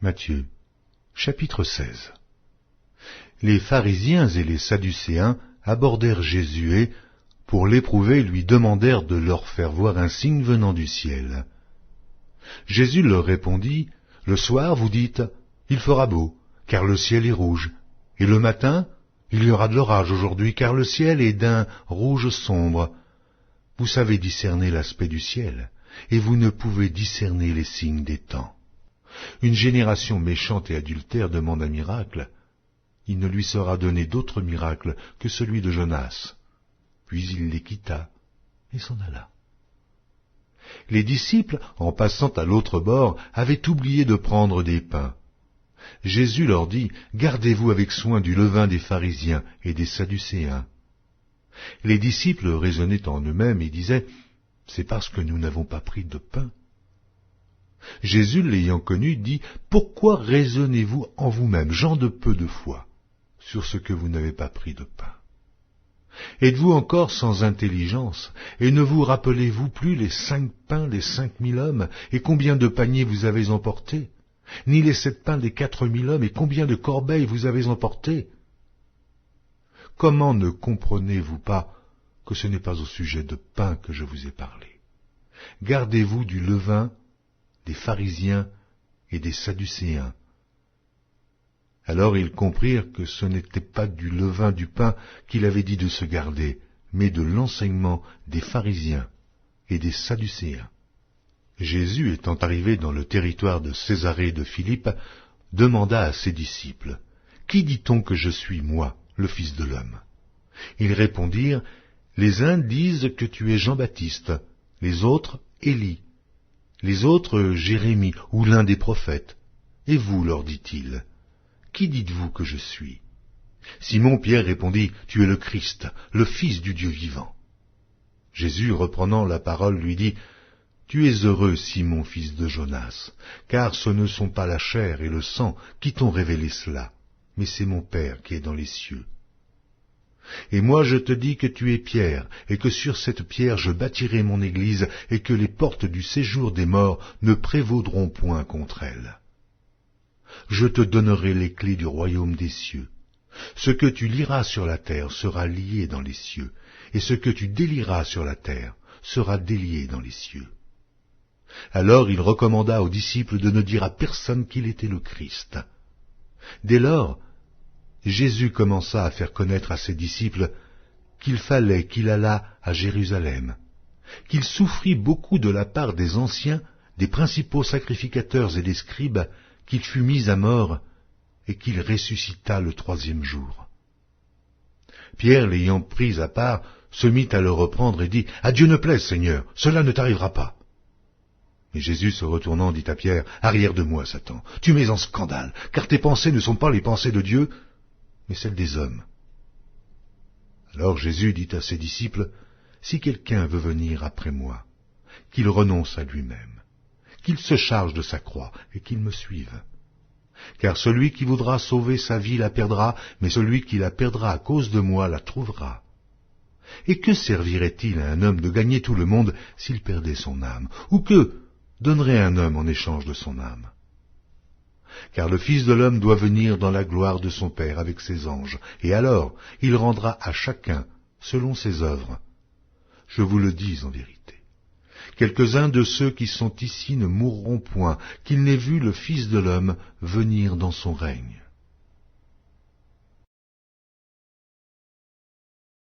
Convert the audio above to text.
Matthieu, chapitre 16. Les pharisiens et les sadducéens abordèrent Jésus et, pour l'éprouver, lui demandèrent de leur faire voir un signe venant du ciel. Jésus leur répondit, « Le soir, vous dites, il fera beau, car le ciel est rouge, et le matin, il y aura de l'orage aujourd'hui, car le ciel est d'un rouge sombre. Vous savez discerner l'aspect du ciel, et vous ne pouvez discerner les signes des temps. Une génération méchante et adultère demande un miracle. Il ne lui sera donné d'autre miracle que celui de Jonas. » Puis il les quitta et s'en alla. Les disciples, en passant à l'autre bord, avaient oublié de prendre des pains. Jésus leur dit, « Gardez-vous avec soin du levain des pharisiens et des sadducéens. » Les disciples raisonnaient en eux-mêmes et disaient, « C'est parce que nous n'avons pas pris de pain. » Jésus, l'ayant connu, dit, « Pourquoi raisonnez-vous en vous-même, gens de peu de foi, sur ce que vous n'avez pas pris de pain? Êtes-vous encore sans intelligence, et ne vous rappelez-vous plus les 5 pains des 5000 hommes, et combien de paniers vous avez emportés, ni les 7 pains des 4000 hommes, et combien de corbeilles vous avez emportés? Comment ne comprenez-vous pas que ce n'est pas au sujet de pain que je vous ai parlé? Gardez-vous du levain des pharisiens et des sadducéens. » Alors ils comprirent que ce n'était pas du levain du pain qu'il avait dit de se garder, mais de l'enseignement des pharisiens et des sadducéens. Jésus, étant arrivé dans le territoire de Césarée de Philippe, demanda à ses disciples, « Qui dit-on que je suis, moi, le Fils de l'homme » Ils répondirent, « Les uns disent que tu es Jean-Baptiste, les autres Élie, les autres Jérémie ou l'un des prophètes. Et vous, leur dit-il, qui dites-vous que je suis » Simon-Pierre répondit, « Tu es le Christ, le Fils du Dieu vivant. » Jésus, reprenant la parole, lui dit, « Tu es heureux, Simon, fils de Jonas, car ce ne sont pas la chair et le sang qui t'ont révélé cela, mais c'est mon Père qui est dans les cieux. Et moi je te dis que tu es Pierre, et que sur cette pierre je bâtirai mon église, et que les portes du séjour des morts ne prévaudront point contre elle. Je te donnerai les clés du royaume des cieux. Ce que tu lieras sur la terre sera lié dans les cieux, et ce que tu délieras sur la terre sera délié dans les cieux. » Alors il recommanda aux disciples de ne dire à personne qu'il était le Christ. Dès lors, Jésus commença à faire connaître à ses disciples qu'il fallait qu'il allât à Jérusalem, qu'il souffrit beaucoup de la part des anciens, des principaux sacrificateurs et des scribes, qu'il fut mis à mort, et qu'il ressuscita le 3e jour. Pierre, l'ayant pris à part, se mit à le reprendre et dit, « À Dieu ne plaise, Seigneur, cela ne t'arrivera pas. » Mais Jésus, se retournant, dit à Pierre, « Arrière de moi, Satan, tu mets en scandale, car tes pensées ne sont pas les pensées de Dieu, mais celles des hommes. » Alors Jésus dit à ses disciples, « Si quelqu'un veut venir après moi, qu'il renonce à lui-même, qu'il se charge de sa croix et qu'il me suive. Car celui qui voudra sauver sa vie la perdra, mais celui qui la perdra à cause de moi la trouvera. Et que servirait-il à un homme de gagner tout le monde s'il perdait son âme? Ou que donnerait un homme en échange de son âme? Car le Fils de l'homme doit venir dans la gloire de son Père avec ses anges, et alors il rendra à chacun selon ses œuvres. Je vous le dis en vérité. Quelques-uns de ceux qui sont ici ne mourront point, qu'ils n'aient vu le Fils de l'homme venir dans son règne.